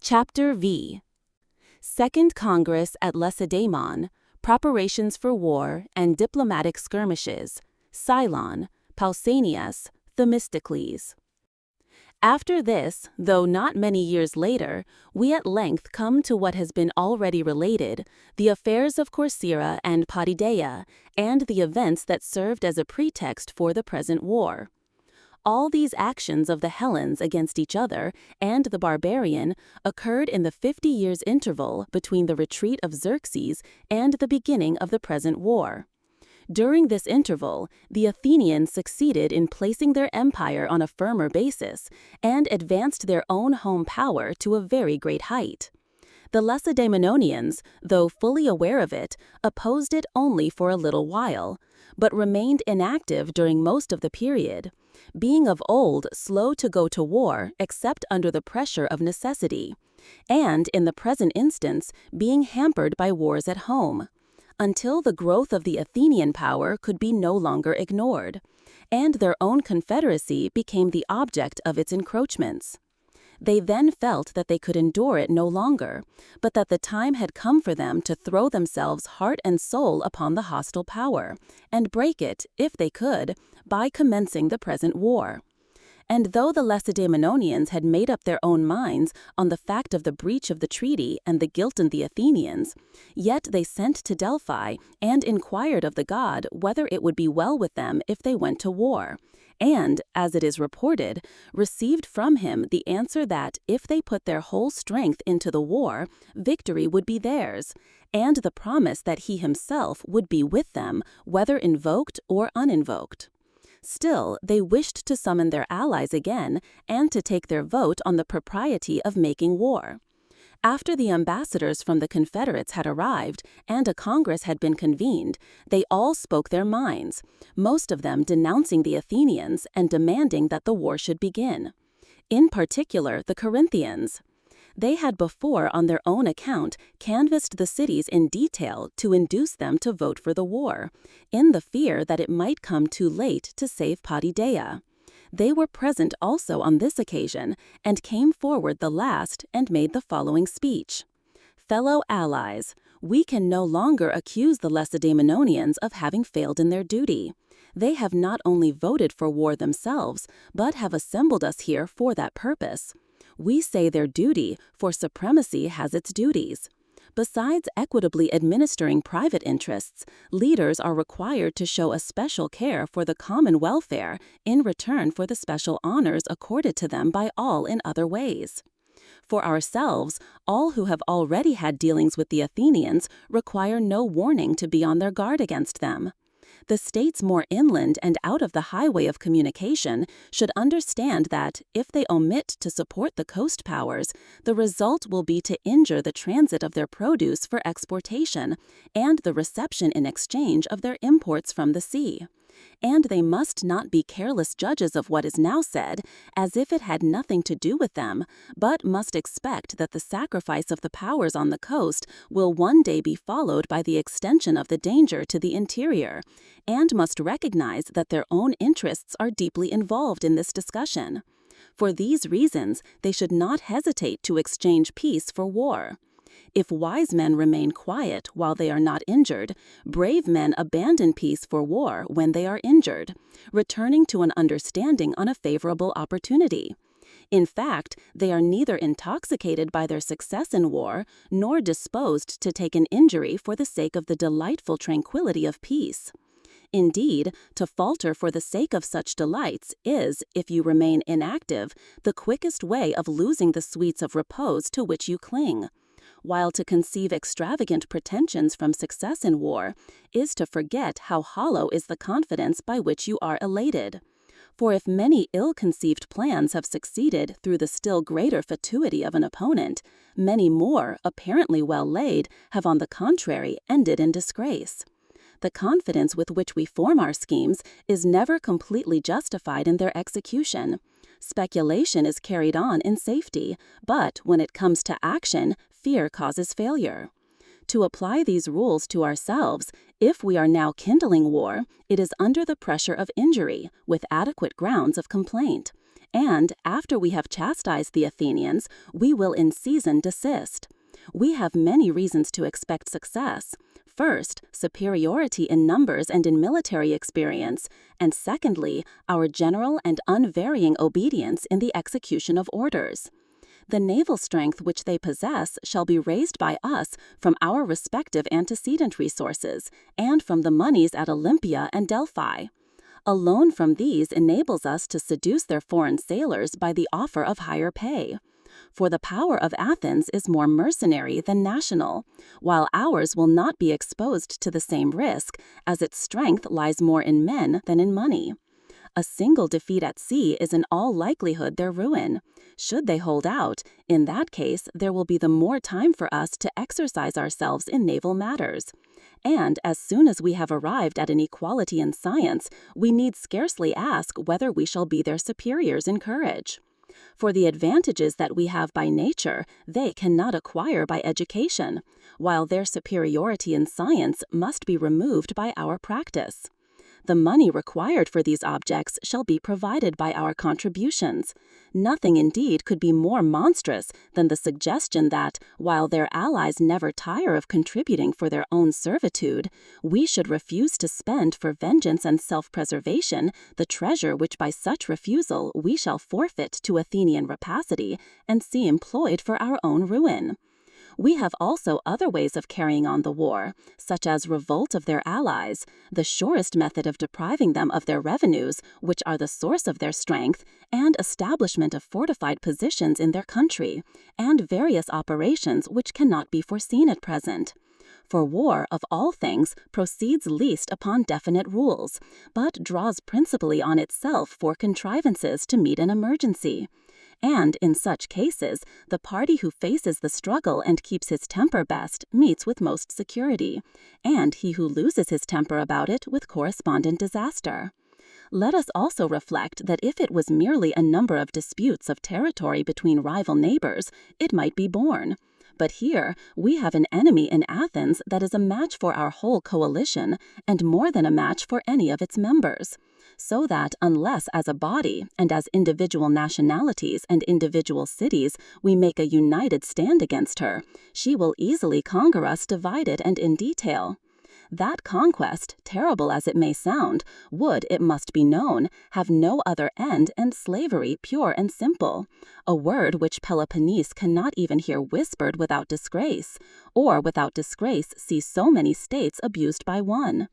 Chapter V. Second Congress at Lacedaemon, Preparations for War and Diplomatic Skirmishes, Cylon, Pausanias, Themistocles. After this, though not many years later, we at length come to what has been already related, the affairs of Corcyra and Potidaea, and the events that served as a pretext for the present war. All these actions of the Hellenes against each other and the barbarian occurred in the 50 years interval between the retreat of Xerxes and the beginning of the present war. During this interval, the Athenians succeeded in placing their empire on a firmer basis and advanced their own home power to a very great height. The Lacedaemonians, though fully aware of it, opposed it only for a little while, but remained inactive during most of the period, being of old slow to go to war except under the pressure of necessity, and in the present instance being hampered by wars at home, until the growth of the Athenian power could be no longer ignored, and their own confederacy became the object of its encroachments. They then felt that they could endure it no longer, but that the time had come for them to throw themselves heart and soul upon the hostile power, and break it, if they could, by commencing the present war. And though the Lacedaemonians had made up their own minds on the fact of the breach of the treaty and the guilt in the Athenians, yet they sent to Delphi and inquired of the god whether it would be well with them if they went to war, and, as it is reported, received from him the answer that if they put their whole strength into the war, victory would be theirs, and the promise that he himself would be with them, whether invoked or uninvoked. Still, they wished to summon their allies again and to take their vote on the propriety of making war. After the ambassadors from the Confederates had arrived and a congress had been convened, they all spoke their minds, most of them denouncing the Athenians and demanding that the war should begin. In particular, the Corinthians. They had before, on their own account, canvassed the cities in detail to induce them to vote for the war, in the fear that it might come too late to save Potidaea. They were present also on this occasion, and came forward the last and made the following speech. Fellow allies, we can no longer accuse the Lacedaemonians of having failed in their duty. They have not only voted for war themselves, but have assembled us here for that purpose. We say their duty, for supremacy has its duties. Besides equitably administering private interests, leaders are required to show a special care for the common welfare in return for the special honors accorded to them by all in other ways. For ourselves, all who have already had dealings with the Athenians require no warning to be on their guard against them. The states more inland and out of the highway of communication should understand that, if they omit to support the coast powers, the result will be to injure the transit of their produce for exportation and the reception in exchange of their imports from the sea. And they must not be careless judges of what is now said, as if it had nothing to do with them, but must expect that the sacrifice of the powers on the coast will one day be followed by the extension of the danger to the interior, and must recognize that their own interests are deeply involved in this discussion. For these reasons, they should not hesitate to exchange peace for war. If wise men remain quiet while they are not injured, brave men abandon peace for war when they are injured, returning to an understanding on a favorable opportunity. In fact, they are neither intoxicated by their success in war, nor disposed to take an injury for the sake of the delightful tranquility of peace. Indeed, to falter for the sake of such delights is, if you remain inactive, the quickest way of losing the sweets of repose to which you cling, while to conceive extravagant pretensions from success in war is to forget how hollow is the confidence by which you are elated. For if many ill-conceived plans have succeeded through the still greater fatuity of an opponent, many more, apparently well laid, have on the contrary ended in disgrace. The confidence with which we form our schemes is never completely justified in their execution. Speculation is carried on in safety, but when it comes to action, fear causes failure. To apply these rules to ourselves, if we are now kindling war, it is under the pressure of injury, with adequate grounds of complaint, And after we have chastised the Athenians, we will in season desist. We have many reasons to expect success. First, superiority in numbers and in military experience, and secondly, our general and unvarying obedience in the execution of orders. The naval strength which they possess shall be raised by us from our respective antecedent resources and from the moneys at Olympia and Delphi. A loan from these enables us to seduce their foreign sailors by the offer of higher pay. For the power of Athens is more mercenary than national, while ours will not be exposed to the same risk, as its strength lies more in men than in money. A single defeat at sea is in all likelihood their ruin. Should they hold out, in that case there will be the more time for us to exercise ourselves in naval matters. And as soon as we have arrived at an equality in science, we need scarcely ask whether we shall be their superiors in courage. For the advantages that we have by nature, they cannot acquire by education, while their superiority in science must be removed by our practice. The money required for these objects shall be provided by our contributions. Nothing indeed could be more monstrous than the suggestion that, while their allies never tire of contributing for their own servitude, we should refuse to spend for vengeance and self-preservation the treasure which by such refusal we shall forfeit to Athenian rapacity and see employed for our own ruin. We have also other ways of carrying on the war, such as revolt of their allies, the surest method of depriving them of their revenues, which are the source of their strength, and establishment of fortified positions in their country, and various operations which cannot be foreseen at present. For war, of all things, proceeds least upon definite rules, but draws principally on itself for contrivances to meet an emergency. And in such cases, the party who faces the struggle and keeps his temper best meets with most security, and he who loses his temper about it with correspondent disaster. Let us also reflect that if it was merely a number of disputes of territory between rival neighbors, it might be borne. But here we have an enemy in Athens that is a match for our whole coalition, and more than a match for any of its members. So that unless as a body and as individual nationalities and individual cities we make a united stand against her, she will easily conquer us divided and in detail. That conquest, terrible as it may sound, would, it must be known, have no other end and slavery pure and simple, a word which Peloponnese cannot even hear whispered without disgrace, or without disgrace see so many states abused by one.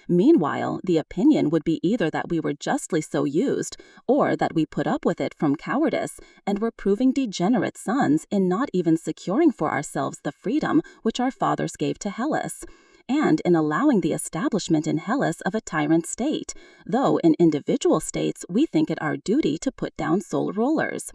Meanwhile, the opinion would be either that we were justly so used, or that we put up with it from cowardice, and were proving degenerate sons in not even securing for ourselves the freedom which our fathers gave to Hellas, and in allowing the establishment in Hellas of a tyrant state, though in individual states we think it our duty to put down sole rulers.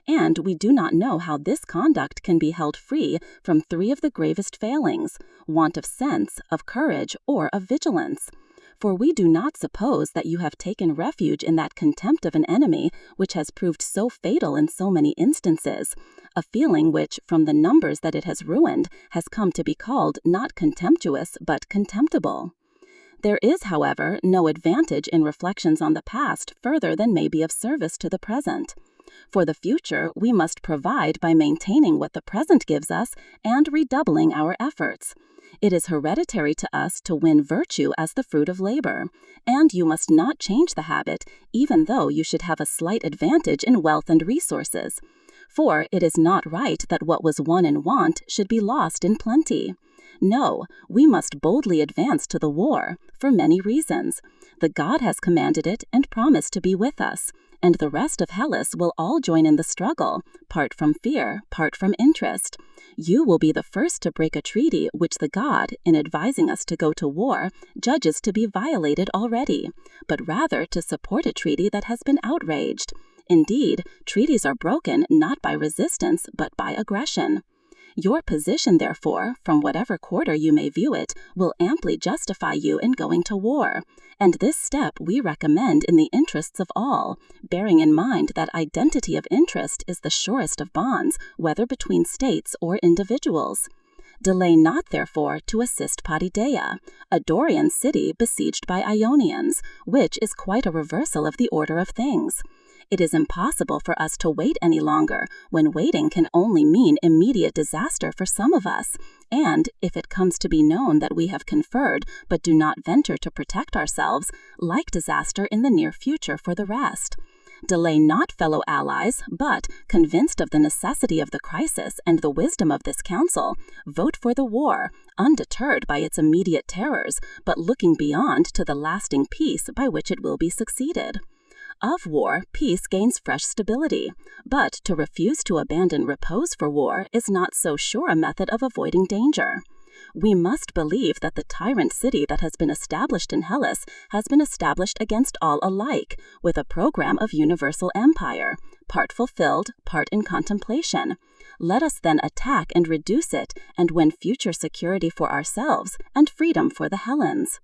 And we do not know how this conduct can be held free from three of the gravest failings: want of sense, of courage, or of vigilance. For we do not suppose that you have taken refuge in that contempt of an enemy which has proved so fatal in so many instances, a feeling which, from the numbers that it has ruined, has come to be called not contemptuous but contemptible. There is, however, no advantage in reflections on the past further than may be of service to the present. For the future, we must provide by maintaining what the present gives us and redoubling our efforts. It is hereditary to us to win virtue as the fruit of labor, and you must not change the habit, even though you should have a slight advantage in wealth and resources. For it is not right that what was won in want should be lost in plenty. No, we must boldly advance to the war, for many reasons. The god has commanded it and promised to be with us, and the rest of Hellas will all join in the struggle, part from fear, part from interest. You will be the first to break a treaty which the god, in advising us to go to war, judges to be violated already, but rather to support a treaty that has been outraged. Indeed, treaties are broken not by resistance but by aggression. Your position, therefore, from whatever quarter you may view it, will amply justify you in going to war, and this step we recommend in the interests of all, bearing in mind that identity of interest is the surest of bonds, whether between states or individuals. Delay not, therefore, to assist Potidaea, a Dorian city besieged by Ionians, which is quite a reversal of the order of things. It is impossible for us to wait any longer, when waiting can only mean immediate disaster for some of us, and, if it comes to be known that we have conferred but do not venture to protect ourselves, like disaster in the near future for the rest. Delay not, fellow allies, but, convinced of the necessity of the crisis and the wisdom of this counsel, vote for the war, undeterred by its immediate terrors, but looking beyond to the lasting peace by which it will be succeeded. Of war, peace gains fresh stability, but to refuse to abandon repose for war is not so sure a method of avoiding danger. We must believe that the tyrant city that has been established in Hellas has been established against all alike, with a program of universal empire, part fulfilled, part in contemplation. Let us then attack and reduce it, and win future security for ourselves and freedom for the Hellens.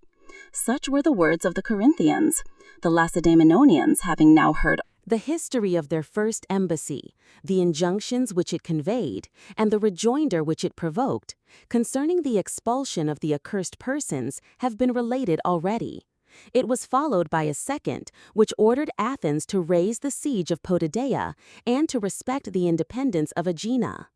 Such were the words of the Corinthians. The Lacedaemonians, having now heard the history of their first embassy, the injunctions which it conveyed, and the rejoinder which it provoked, concerning the expulsion of the accursed persons, have been related already. It was followed by a second, which ordered Athens to raise the siege of Potidaea and to respect the independence of Aegina.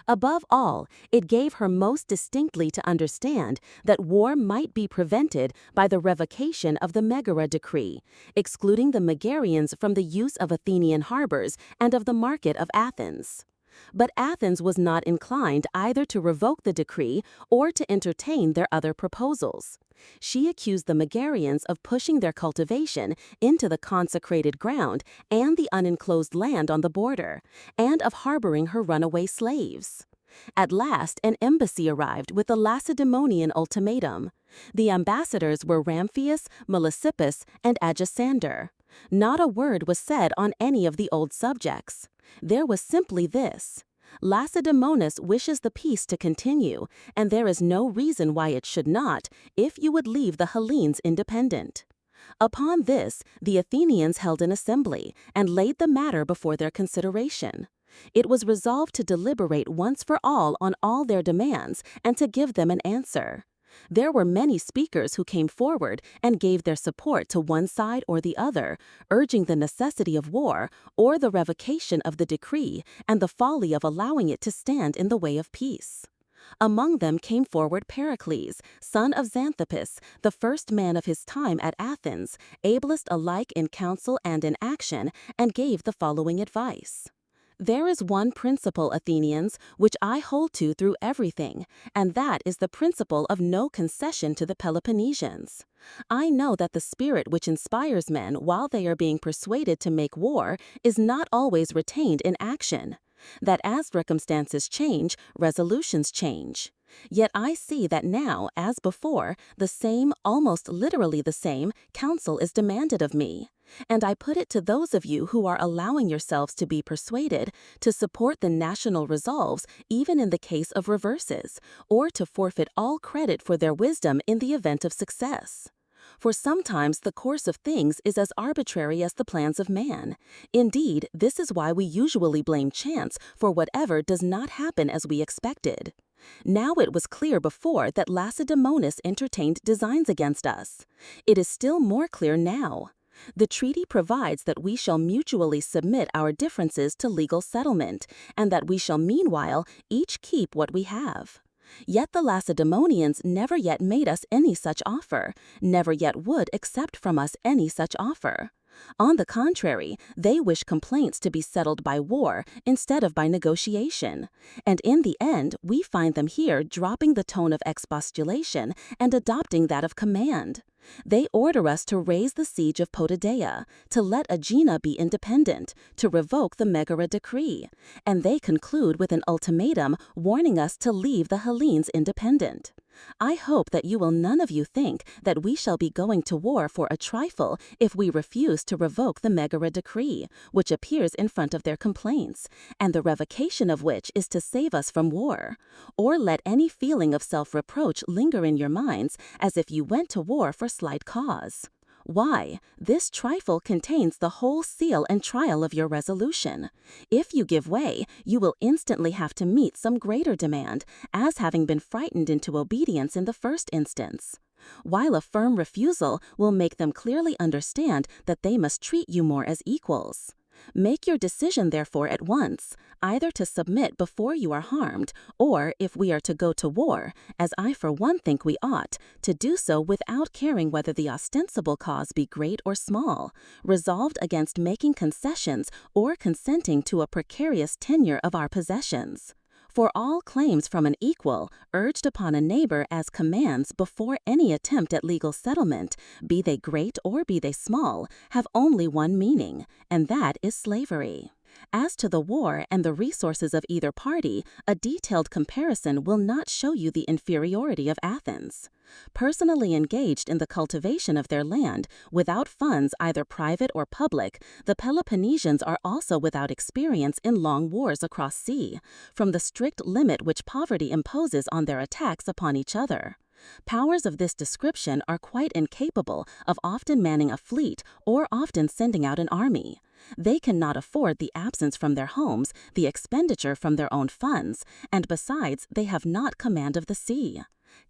Above all, it gave her most distinctly to understand that war might be prevented by the revocation of the Megara decree, excluding the Megarians from the use of Athenian harbors and of the market of Athens. But Athens was not inclined either to revoke the decree or to entertain their other proposals. She accused the Megarians of pushing their cultivation into the consecrated ground and the unenclosed land on the border, and of harboring her runaway slaves. At last, an embassy arrived with the Lacedaemonian ultimatum. The ambassadors were Ramphius, Melesippus, and Agisander. Not a word was said on any of the old subjects. There was simply this: Lacedaemonus wishes the peace to continue, and there is no reason why it should not, if you would leave the Hellenes independent. Upon this, the Athenians held an assembly, and laid the matter before their consideration. It was resolved to deliberate once for all on all their demands, and to give them an answer. There were many speakers who came forward and gave their support to one side or the other, urging the necessity of war, or the revocation of the decree, and the folly of allowing it to stand in the way of peace. Among them came forward Pericles, son of Xanthippus, the first man of his time at Athens, ablest alike in counsel and in action, and gave the following advice. There is one principle, Athenians, which I hold to through everything, and that is the principle of no concession to the Peloponnesians. I know that the spirit which inspires men while they are being persuaded to make war is not always retained in action, that as circumstances change, resolutions change. Yet I see that now, as before, the same, almost literally the same, counsel is demanded of me. And I put it to those of you who are allowing yourselves to be persuaded to support the national resolves even in the case of reverses, or to forfeit all credit for their wisdom in the event of success. For sometimes the course of things is as arbitrary as the plans of man. Indeed, this is why we usually blame chance for whatever does not happen as we expected. Now it was clear before that Lacedaemonus entertained designs against us. It is still more clear now. The treaty provides that we shall mutually submit our differences to legal settlement, and that we shall meanwhile each keep what we have. Yet the Lacedaemonians never yet made us any such offer, never yet would accept from us any such offer. On the contrary, they wish complaints to be settled by war instead of by negotiation, and in the end we find them here dropping the tone of expostulation and adopting that of command. They order us to raise the siege of Potidaea, to let Aegina be independent, to revoke the Megara decree, and they conclude with an ultimatum warning us to leave the Hellenes independent. I hope that you will none of you think that we shall be going to war for a trifle if we refuse to revoke the Megara decree, which appears in front of their complaints, and the revocation of which is to save us from war, or let any feeling of self-reproach linger in your minds as if you went to war for slight cause. Why, this trifle contains the whole seal and trial of your resolution. If you give way, you will instantly have to meet some greater demand, as having been frightened into obedience in the first instance, while a firm refusal will make them clearly understand that they must treat you more as equals. Make your decision therefore at once, either to submit before you are harmed, or, if we are to go to war, as I for one think we ought, to do so without caring whether the ostensible cause be great or small, resolved against making concessions or consenting to a precarious tenure of our possessions. For all claims from an equal, urged upon a neighbor as commands before any attempt at legal settlement, be they great or be they small, have only one meaning, and that is slavery. As to the war and the resources of either party, a detailed comparison will not show you the inferiority of Athens. Personally engaged in the cultivation of their land, without funds either private or public, the Peloponnesians are also without experience in long wars across sea, from the strict limit which poverty imposes on their attacks upon each other. Powers of this description are quite incapable of often manning a fleet or often sending out an army. They cannot afford the absence from their homes, the expenditure from their own funds, and besides they have not command of the sea.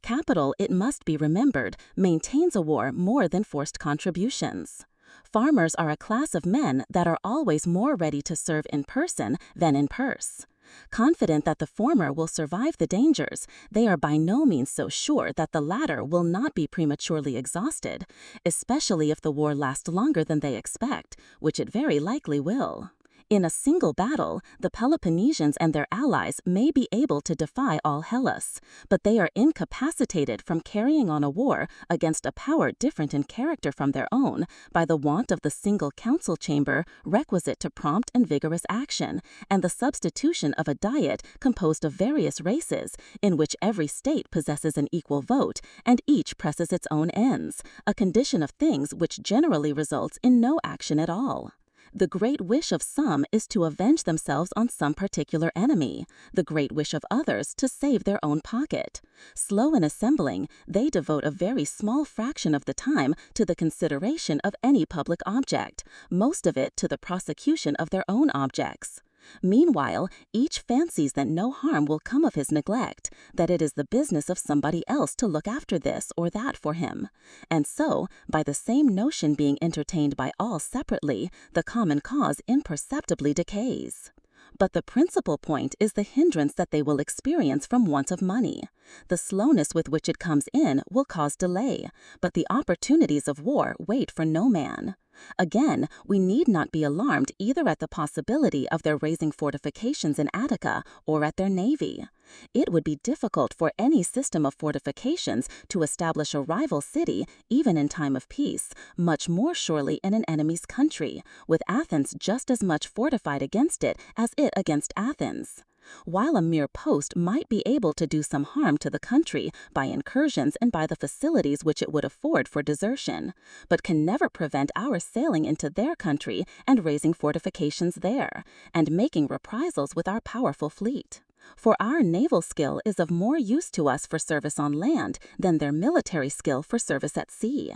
Capital, it must be remembered, maintains a war more than forced contributions. Farmers are a class of men that are always more ready to serve in person than in purse. Confident that the former will survive the dangers, they are by no means so sure that the latter will not be prematurely exhausted, especially if the war lasts longer than they expect, which it very likely will. In a single battle, the Peloponnesians and their allies may be able to defy all Hellas, but they are incapacitated from carrying on a war against a power different in character from their own by the want of the single council chamber requisite to prompt and vigorous action, and the substitution of a diet composed of various races, in which every state possesses an equal vote, and each presses its own ends, a condition of things which generally results in no action at all. The great wish of some is to avenge themselves on some particular enemy, the great wish of others to save their own pocket. Slow in assembling, they devote a very small fraction of the time to the consideration of any public object, most of it to the prosecution of their own objects. Meanwhile, each fancies that no harm will come of his neglect, that it is the business of somebody else to look after this or that for him. And so, by the same notion being entertained by all separately, the common cause imperceptibly decays. But the principal point is the hindrance that they will experience from want of money. The slowness with which it comes in will cause delay, but the opportunities of war wait for no man. Again, we need not be alarmed either at the possibility of their raising fortifications in Attica or at their navy. It would be difficult for any system of fortifications to establish a rival city, even in time of peace, much more surely in an enemy's country, with Athens just as much fortified against it as it against Athens. While a mere post might be able to do some harm to the country by incursions and by the facilities which it would afford for desertion, but can never prevent our sailing into their country and raising fortifications there, and making reprisals with our powerful fleet. For our naval skill is of more use to us for service on land than their military skill for service at sea.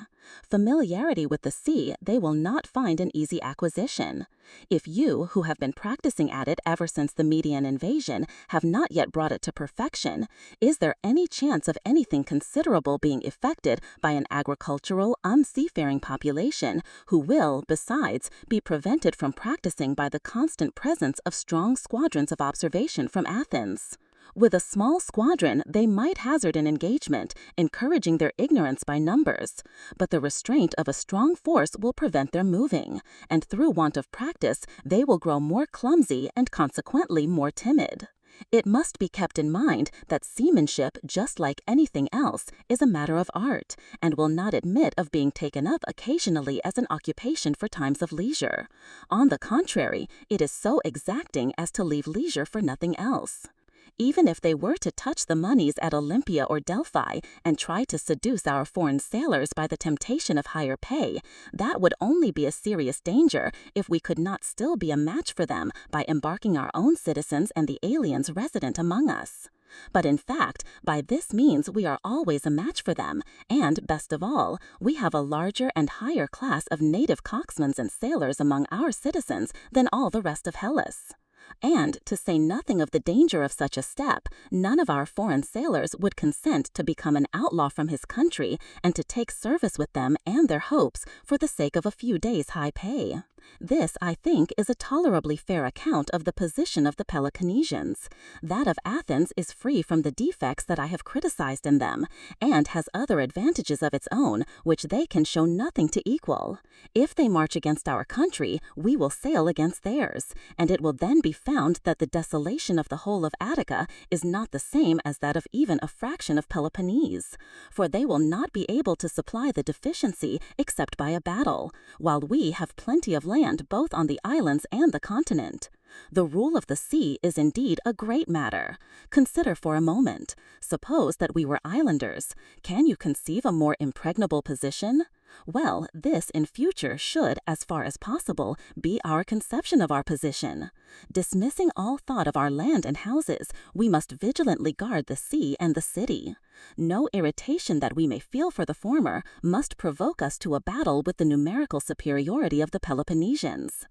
Familiarity with the sea they will not find an easy acquisition. If you, who have been practicing at it ever since the Median invasion, have not yet brought it to perfection, is there any chance of anything considerable being effected by an agricultural, unseafaring population, who will, besides, be prevented from practicing by the constant presence of strong squadrons of observation from Athens? With a small squadron, they might hazard an engagement, encouraging their ignorance by numbers, but the restraint of a strong force will prevent their moving, and through want of practice, they will grow more clumsy and consequently more timid. It must be kept in mind that seamanship, just like anything else, is a matter of art, and will not admit of being taken up occasionally as an occupation for times of leisure. On the contrary, it is so exacting as to leave leisure for nothing else. Even if they were to touch the moneys at Olympia or Delphi and try to seduce our foreign sailors by the temptation of higher pay, that would only be a serious danger if we could not still be a match for them by embarking our own citizens and the aliens resident among us. But in fact, by this means we are always a match for them, and, best of all, we have a larger and higher class of native coxswains and sailors among our citizens than all the rest of Hellas. And, to say nothing of the danger of such a step, none of our foreign sailors would consent to become an outlaw from his country and to take service with them and their hopes for the sake of a few days' high pay. This, I think, is a tolerably fair account of the position of the Peloponnesians. That of Athens is free from the defects that I have criticized in them, and has other advantages of its own, which they can show nothing to equal. If they march against our country, we will sail against theirs, and it will then be found that the desolation of the whole of Attica is not the same as that of even a fraction of Peloponnese, for they will not be able to supply the deficiency except by a battle, while we have plenty of land both on the islands and the continent. The rule of the sea is indeed a great matter. Consider for a moment. Suppose that we were islanders. Can you conceive a more impregnable position? Well, this in future should, as far as possible, be our conception of our position. Dismissing all thought of our land and houses, we must vigilantly guard the sea and the city. No irritation that we may feel for the former must provoke us to a battle with the numerical superiority of the Peloponnesians.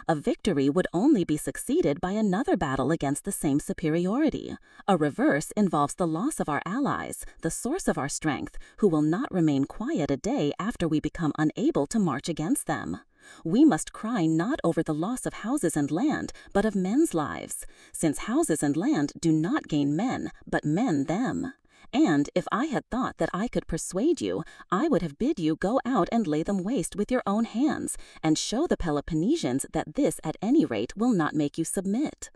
A victory would only be succeeded by another battle against the same superiority. A reverse involves the loss of our allies, the source of our strength, who will not remain quiet a day after we become unable to march against them. We must cry not over the loss of houses and land, but of men's lives, since houses and land do not gain men, but men them. And if I had thought that I could persuade you, I would have bid you go out and lay them waste with your own hands, and show the Peloponnesians that this at any rate will not make you submit.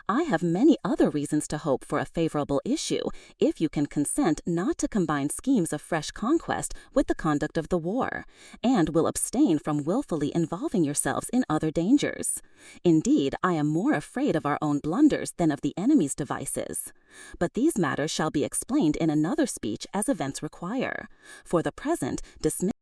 I have many other reasons to hope for a favorable issue, if you can consent not to combine schemes of fresh conquest with the conduct of the war, and will abstain from willfully involving yourselves in other dangers. Indeed, I am more afraid of our own blunders than of the enemy's devices. But these matters shall be explained in another speech as events require. For the present, dismiss